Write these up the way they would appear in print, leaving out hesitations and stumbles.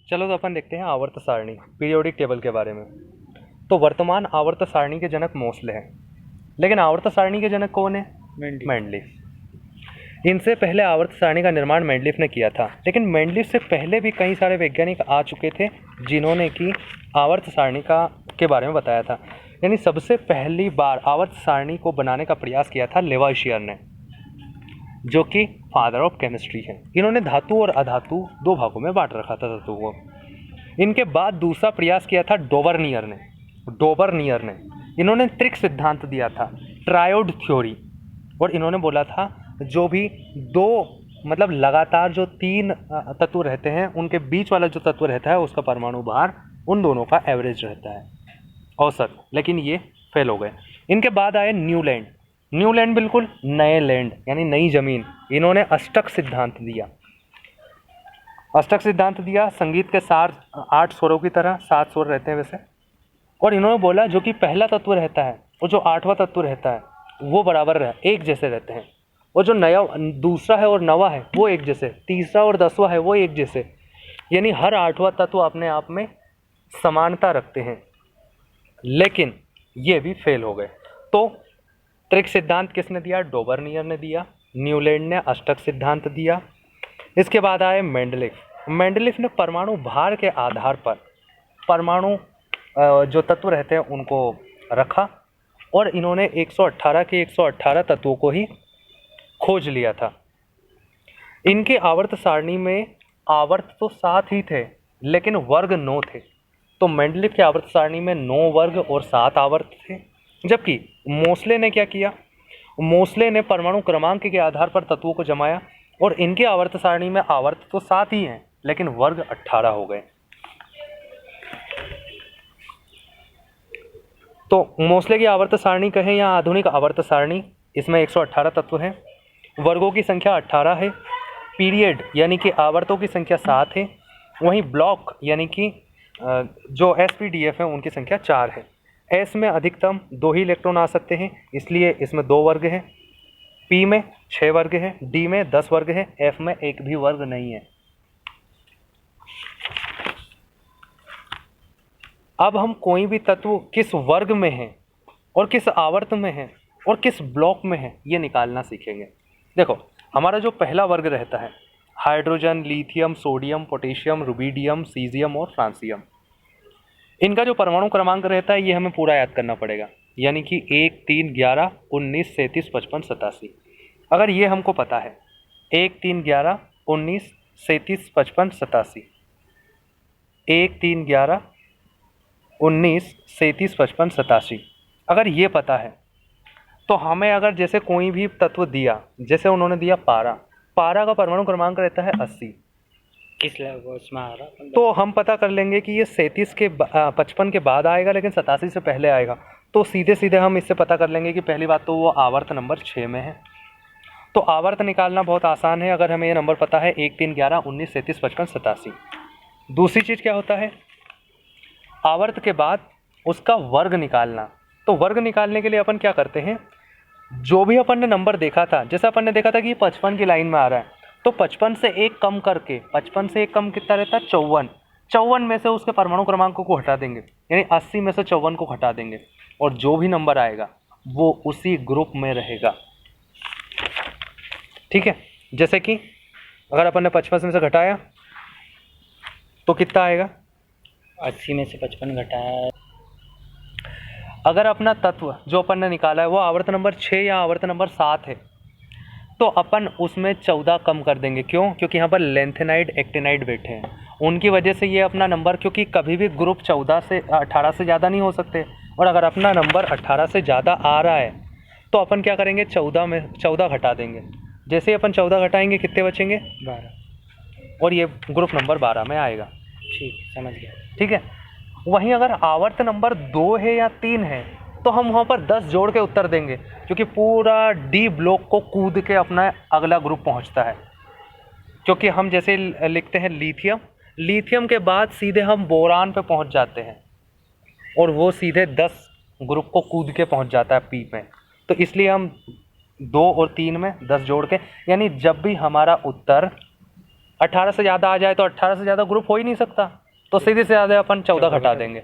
चलो तो अपन देखते हैं आवर्त सारणी, पीरियोडिक टेबल के बारे में। तो वर्तमान आवर्त सारणी के जनक मोस्ले हैं, लेकिन आवर्त सारणी के जनक कौन है? मेंडलीफ। इनसे पहले आवर्त सारणी का निर्माण मेंडलीफ ने किया था, लेकिन मेंडलीफ से पहले भी कई सारे वैज्ञानिक आ चुके थे जिन्होंने कि आवर्त सारणी के बारे में बताया था। यानी सबसे पहली बार आवर्त सारणी को बनाने का प्रयास किया था लेवाइशियर ने, जो कि फादर ऑफ केमिस्ट्री है। इन्होंने धातु और अधातु दो भागों में बांट रखा था धातु को। इनके बाद दूसरा प्रयास किया था डोबरनियर ने। इन्होंने त्रिक सिद्धांत दिया था, ट्रायोड थ्योरी, और इन्होंने बोला था जो भी दो मतलब लगातार जो तीन तत्व रहते हैं उनके बीच वाला जो तत्व रहता है उसका परमाणु भार उन दोनों का एवरेज रहता है, औसत। लेकिन ये फेल हो गए। इनके बाद आए न्यूलैंड बिल्कुल नए लैंड यानी नई जमीन। इन्होंने अष्टक सिद्धांत दिया। संगीत के सार 8 स्वरों की तरह 7 स्वर रहते हैं वैसे। और इन्होंने बोला जो कि पहला तत्व रहता है और जो 8वां तत्व रहता है वो बराबर एक जैसे रहते हैं, और जो नया दूसरा है और नवा है वो एक जैसे, तीसरा और 10वां है वो एक जैसे। यानी हर 8वां तत्व अपने आप में समानता रखते हैं, लेकिन ये भी फेल हो गए। तो त्रिक सिद्धांत किसने दिया? डोबरनियर ने दिया। न्यूलैंड ने अष्टक सिद्धांत दिया। इसके बाद आए मेंडलीफ ने परमाणु भार के आधार पर परमाणु जो तत्व रहते हैं उनको रखा, और इन्होंने 118 के 118 तत्वों को ही खोज लिया था। इनके आवर्त सारणी में आवर्त तो 7 ही थे, लेकिन वर्ग 9 थे। तो मेंडलीफ के आवर्त सारणी में 9 वर्ग और 7 आवर्त थे। जबकि मोस्ले ने क्या किया? मोस्ले ने परमाणु क्रमांक के आधार पर तत्वों को जमाया, और इनके आवर्त सारणी में आवर्त तो 7 ही हैं, लेकिन वर्ग 18 हो गए। तो मोस्ले की आवर्त सारणी कहें या आधुनिक आवर्त सारणी, इसमें 118 तत्व हैं, वर्गों की संख्या 18 है, पीरियड यानी कि आवर्तों की संख्या 7 है, वहीं ब्लॉक यानी कि जो SPDF है उनकी संख्या 4 है। एस में अधिकतम 2 ही इलेक्ट्रॉन आ सकते हैं, इसलिए इसमें 2 वर्ग हैं। पी में 6 वर्ग है, डी में 10 वर्ग है, एफ में एक भी वर्ग नहीं है। अब हम कोई भी तत्व किस वर्ग में है और किस आवर्त में है और किस ब्लॉक में है ये निकालना सीखेंगे। देखो, हमारा जो पहला वर्ग रहता है hydrogen, lithium, sodium, potassium, rubidium, caesium और फ्रांसियम, इनका जो परमाणु क्रमांक रहता है ये हमें पूरा याद करना पड़ेगा। यानी कि 1, 3, 11, 19, 37, 55, 87। अगर ये हमको पता है 1, 3, 11, 19, 37, 55, 87, 1, 3, 11, 19, 37, 55, 87, अगर ये पता है तो हमें अगर जैसे कोई भी तत्व दिया, जैसे उन्होंने दिया पारा का परमाणु क्रमांक रहता है 80, उसमें आ रहा, तो हम पता कर लेंगे कि ये 37 के 55 के बाद आएगा, लेकिन 87 से पहले आएगा। तो सीधे सीधे हम इससे पता कर लेंगे कि पहली बात तो वो आवर्त नंबर 6 में है। तो आवर्त निकालना बहुत आसान है अगर हमें ये नंबर पता है 1, 3, 11, 19, 37, 55, 87। दूसरी चीज़ क्या होता है? आवर्त के बाद उसका वर्ग निकालना। तो वर्ग निकालने के लिए अपन क्या करते हैं, जो भी अपन ने नंबर देखा था, जैसे अपन ने देखा था कि 55 की लाइन में आ रहा है, तो 55 से 1 कम करके, 55 से 1 कम कितना रहता है? 54 में से उसके परमाणु क्रमांक को हटा देंगे, यानी 80 में से 54 को हटा देंगे, और जो भी नंबर आएगा वो उसी ग्रुप में रहेगा। ठीक है, जैसे कि अगर अपन ने 55 में से घटाया तो कितना आएगा? 80 में से 55 घटाया। अगर अपना तत्व जो अपन ने निकाला है वो आवर्त नंबर 6 या आवर्त नंबर 7 है, तो अपन उसमें 14 कम कर देंगे। क्यों? क्योंकि यहाँ पर लेंथेनाइड एक्टिनाइड बैठे हैं, उनकी वजह से ये अपना नंबर, क्योंकि कभी भी ग्रुप 18 से ज़्यादा नहीं हो सकते, और अगर अपना नंबर 18 से ज़्यादा आ रहा है तो अपन क्या करेंगे, 14 घटा देंगे। जैसे ही अपन 14 घटाएंगे कितने बचेंगे? 12, और ये ग्रुप नंबर 12 में आएगा। ठीक, समझ गया। ठीक है, वहीं अगर आवर्त नंबर 2 है या 3 है तो हम वहाँ पर 10 जोड़ के उत्तर देंगे, क्योंकि पूरा डी ब्लॉक को कूद के अपना अगला ग्रुप पहुँचता है। क्योंकि हम जैसे लिखते हैं लिथियम के बाद सीधे हम बोरान पे पहुँच जाते हैं, और वो सीधे 10 ग्रुप को कूद के पहुँच जाता है पी में। तो इसलिए हम 2 और 3 में 10 जोड़ के, यानी जब भी हमारा उत्तर 18 से ज़्यादा आ जाए तो 18 से ज़्यादा ग्रुप हो ही नहीं सकता, तो सीधे से ज़्यादा अपन 14 घटा देंगे।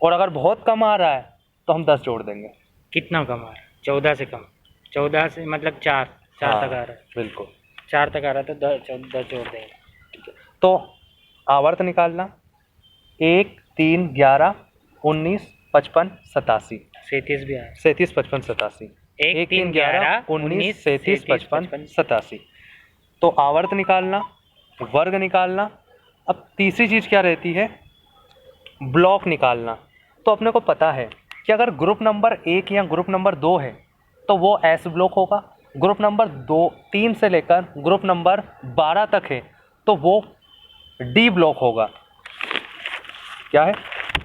और अगर बहुत कम आ रहा है तो हम 10 जोड़ देंगे। कितना कम आ रहा है? 14 से कम, 14 से मतलब 4 तक आ रहा है। बिल्कुल 4 तक आ रहा है तो 10 जोड़ देंगे। तो आवर्त निकालना 1 3 11 19 55 87 37 भी आया। 37 55 87 1 3 11 19 37 55 87। तो आवर्त निकालना, वर्ग निकालना। अब तीसरी चीज़ क्या रहती है? ब्लॉक निकालना। तो अपने को पता है कि अगर ग्रुप नंबर 1 या ग्रुप नंबर 2 है तो वो एस ब्लॉक होगा। ग्रुप नंबर 3 से लेकर ग्रुप नंबर 12 तक है तो वो डी ब्लॉक होगा। क्या है?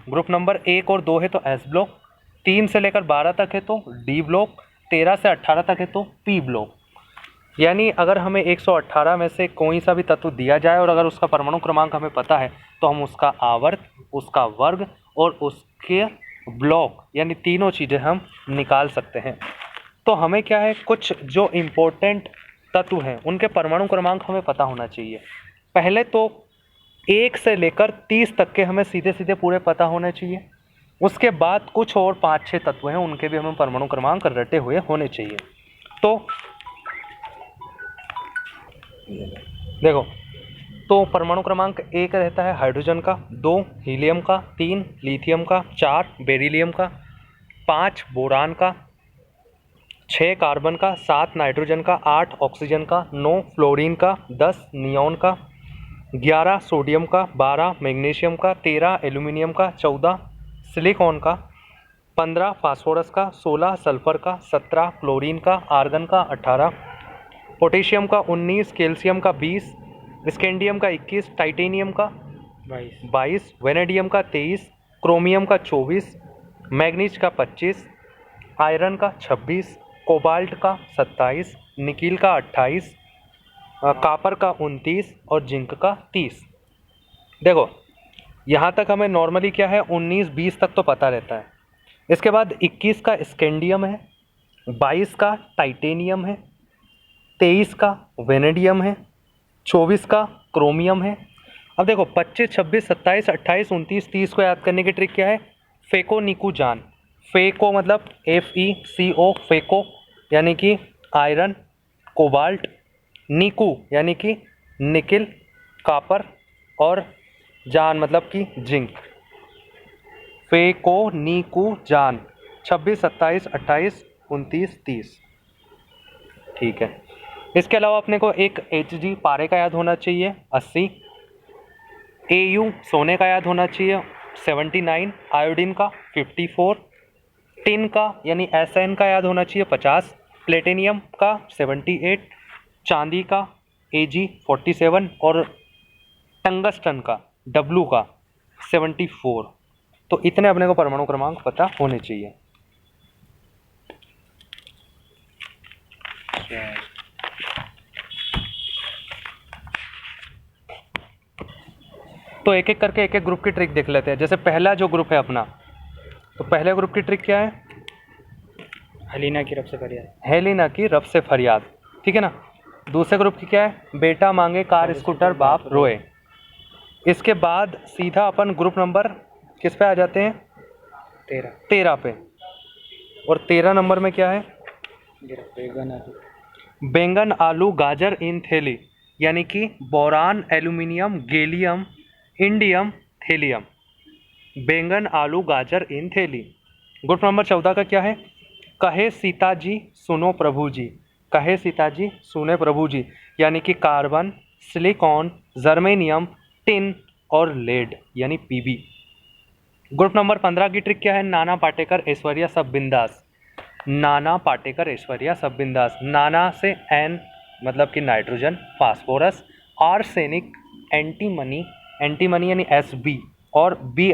ग्रुप नंबर 1 और 2 है तो एस ब्लॉक, 3 से लेकर 12 तक है तो डी ब्लॉक, 13 से 18 तक है तो पी ब्लॉक। यानी अगर हमें 118 में से कोई सा भी तत्व दिया जाए और अगर उसका परमाणु क्रमांक हमें पता है तो हम उसका आवर्त, उसका वर्ग और उसके ब्लॉक यानी तीनों चीज़ें हम निकाल सकते हैं। तो हमें क्या है, कुछ जो इम्पोर्टेंट तत्व हैं उनके परमाणु क्रमांक हमें पता होना चाहिए। पहले तो 1 से लेकर 30 तक के हमें सीधे सीधे पूरे पता होने चाहिए। उसके बाद कुछ और 5-6 तत्व हैं उनके भी हमें परमाणु क्रमांक रटे हुए होने चाहिए। तो देखो, तो परमाणु क्रमांक 1 रहता है हाइड्रोजन का, 2 हीलियम का, 3 लिथियम का, 4 बेरिलियम का, 5 बोरान का, 6 कार्बन का, 7 नाइट्रोजन का, 8 ऑक्सीजन का, 9 फ्लोरीन का, 10 नियॉन का, 11 सोडियम का, 12 मैग्नीशियम का, 13 एल्यूमिनियम का, 14 सिलिकॉन का, 15 फास्फोरस का, 16 सल्फर का, 17 क्लोरीन का, आर्गन का, 18 पोटेशियम का, 19 कैल्शियम का, 20 स्कैंडियम का, 21 टाइटेनियम का, 22 वेनेडियम का, 23 क्रोमियम का, 24 मैग्नीज का, 25 आयरन का, 26 कोबाल्ट का, 27 निकिल का, 28 कापर का, 29 और जिंक का, 30। देखो, यहाँ तक हमें नॉर्मली क्या है 19-20 तक तो पता रहता है। इसके बाद 21 का स्कैंडियम है, 22 का टाइटेनियम है, 23 का वेनेडियम है, 24 का क्रोमियम है। अब देखो 25, 26, 27, 28, 29, 30 को याद करने की ट्रिक क्या है? फेको निकू जान। फेको मतलब FeCO फेको यानी कि आयरन कोबाल्ट, निकू यानी कि निकिल कापर और जान मतलब कि जिंक। फेको निकू जान 26, 27, 28, 29, 30। ठीक है। इसके अलावा अपने को एक Hg पारे का याद होना चाहिए 80, Au सोने का याद होना चाहिए 79, आयोडीन का 54, टिन का यानी Sn का याद होना चाहिए 50, प्लेटिनियम का 78, चांदी का Ag 47 और टंगस्टन का W का 74। तो इतने अपने को परमाणु क्रमांक पता होने चाहिए। तो एक एक करके एक एक ग्रुप की ट्रिक देख लेते हैं। जैसे पहला जो ग्रुप है अपना, तो पहले ग्रुप की ट्रिक क्या है? हेलिना की रब से फरियाद। हेलिना की रब से फरियाद, ठीक है ना। दूसरे ग्रुप की क्या है? बेटा मांगे कार स्कूटर बाप रोए। इसके बाद सीधा अपन ग्रुप नंबर किस पे आ जाते हैं? 13 पे। और 13 नंबर में क्या है? बैंगन आलू गाजर इन थैली यानी कि boron aluminium gallium indium thallium. बैंगन आलू गाजर इन थैली। ग्रुप नंबर 14 का क्या है? कहे सीता जी सुनो प्रभु जी। कहे सीता जी सुने प्रभु जी यानी कि कार्बन, सिलिकॉन, जर्मेनियम, टिन और लेड यानी Pb। ग्रुप नंबर 15 की ट्रिक क्या है? नाना पाटेकर ऐश्वर्या सब बिंदास। नाना पाटेकर ऐश्वर्या सब बिंदास। नाना से N मतलब कि nitrogen, phosphorus, arsenic, antimony, antimony यानी Sb और Bi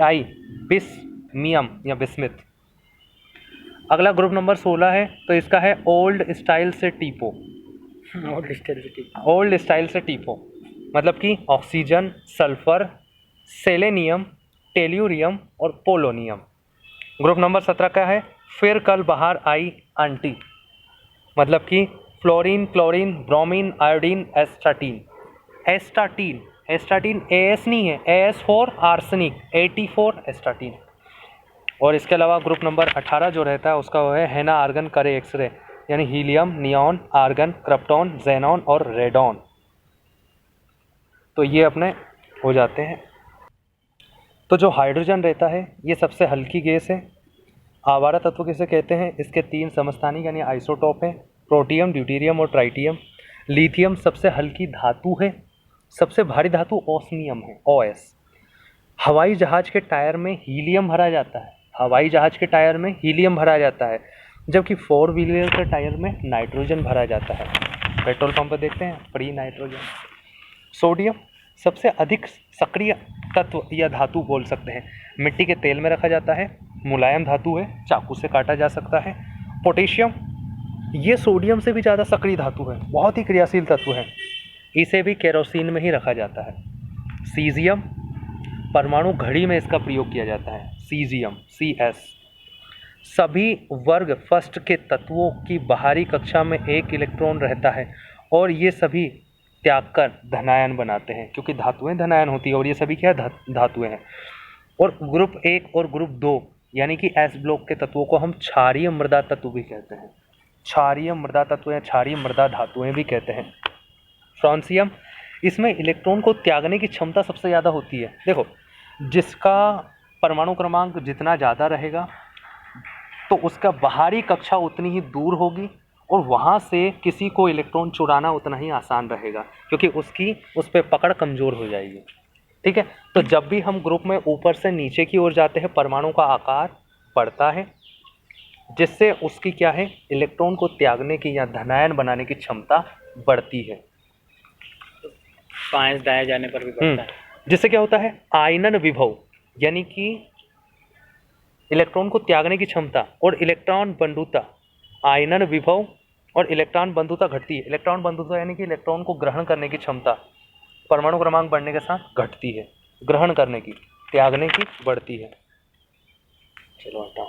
बिस्मियम या बिस्मिथ। अगला ग्रुप नंबर 16 है, तो इसका है ओल्ड स्टाइल से टीपो। ओल्ड स्टाइल से टीपो मतलब कि ऑक्सीजन, सल्फर, सेलेनियम, टेल्यूरियम और पोलोनियम। ग्रुप नंबर 17 का है फिर कल बाहर आई आंटी मतलब कि fluorine, chlorine, bromine, iodine, astatine. Astatine, astatine AS नहीं है, AS फॉर आर्सेनिक, 84 एस्टाटीन। और इसके अलावा ग्रुप नंबर 18 जो रहता है उसका वो है हेना आर्गन करे एक्सरे, यानी helium, neon, argon, krypton, xenon और रेडॉन। तो ये अपने हो जाते हैं। तो जो हाइड्रोजन रहता है ये सबसे हल्की गैस है। आवारा तत्व किसे कहते हैं? इसके 3 समस्थानिक यानी आइसोटोप है, प्रोटियम, ड्यूटेरियम और ट्राइटियम। लिथियम सबसे हल्की धातु है। सबसे भारी धातु ओस्मियम है, OS। हवाई जहाज के टायर में हीलियम भरा जाता है, हवाई जहाज के टायर में हीलियम भरा जाता है, जबकि 4 व्हीलर के टायर में नाइट्रोजन भरा जाता है। पेट्रोल पंप पर देखते हैं फ्री नाइट्रोजन। सोडियम सबसे अधिक सक्रिय तत्व या धातु बोल सकते हैं, मिट्टी के तेल में रखा जाता है, मुलायम धातु है, चाकू से काटा जा सकता है। पोटेशियम ये सोडियम से भी ज़्यादा सक्रिय धातु है, बहुत ही क्रियाशील तत्व है, इसे भी केरोसिन में ही रखा जाता है। सीजियम परमाणु घड़ी में इसका प्रयोग किया जाता है, सीजियम CS। सभी वर्ग फर्स्ट के तत्वों की बाहरी कक्षा में एक इलेक्ट्रॉन रहता है और ये सभी त्याग कर धनायन बनाते हैं, क्योंकि धातुएं धनायन होती है और ये सभी क्या धातुएं हैं। और ग्रुप 1 और ग्रुप 2 यानी कि S ब्लॉक के तत्वों को हम क्षारीय मृदा तत्व भी कहते हैं, क्षारीय मृदा तत्व या क्षारीय मृदा धातुएं भी कहते हैं। फ्रांसियम इसमें इलेक्ट्रॉन को त्यागने की क्षमता सबसे ज़्यादा होती है। देखो, जिसका परमाणु क्रमांक जितना ज़्यादा रहेगा तो उसका बाहरी कक्षा उतनी ही दूर होगी और वहाँ से किसी को इलेक्ट्रॉन चुराना उतना ही आसान रहेगा, क्योंकि उसकी उस पर पकड़ कमज़ोर हो जाएगी। ठीक है, तो जब भी हम ग्रुप में ऊपर से नीचे की ओर जाते हैं परमाणु का आकार बढ़ता है, जिससे उसकी क्या है, इलेक्ट्रॉन को त्यागने की या धनायन बनाने की क्षमता बढ़ती है। 5 दाए जाने पर भी बढ़ता है। जिससे क्या होता है, आयनन विभव यानी कि इलेक्ट्रॉन को त्यागने की क्षमता और इलेक्ट्रॉन बंधुता, आयनन विभव और इलेक्ट्रॉन बंधुता घटती है। इलेक्ट्रॉन बंधुता यानी कि इलेक्ट्रॉन को ग्रहण करने की क्षमता परमाणु क्रमांक बढ़ने के साथ घटती है, ग्रहण करने की, त्यागने की बढ़ती है। चलो हटाओ।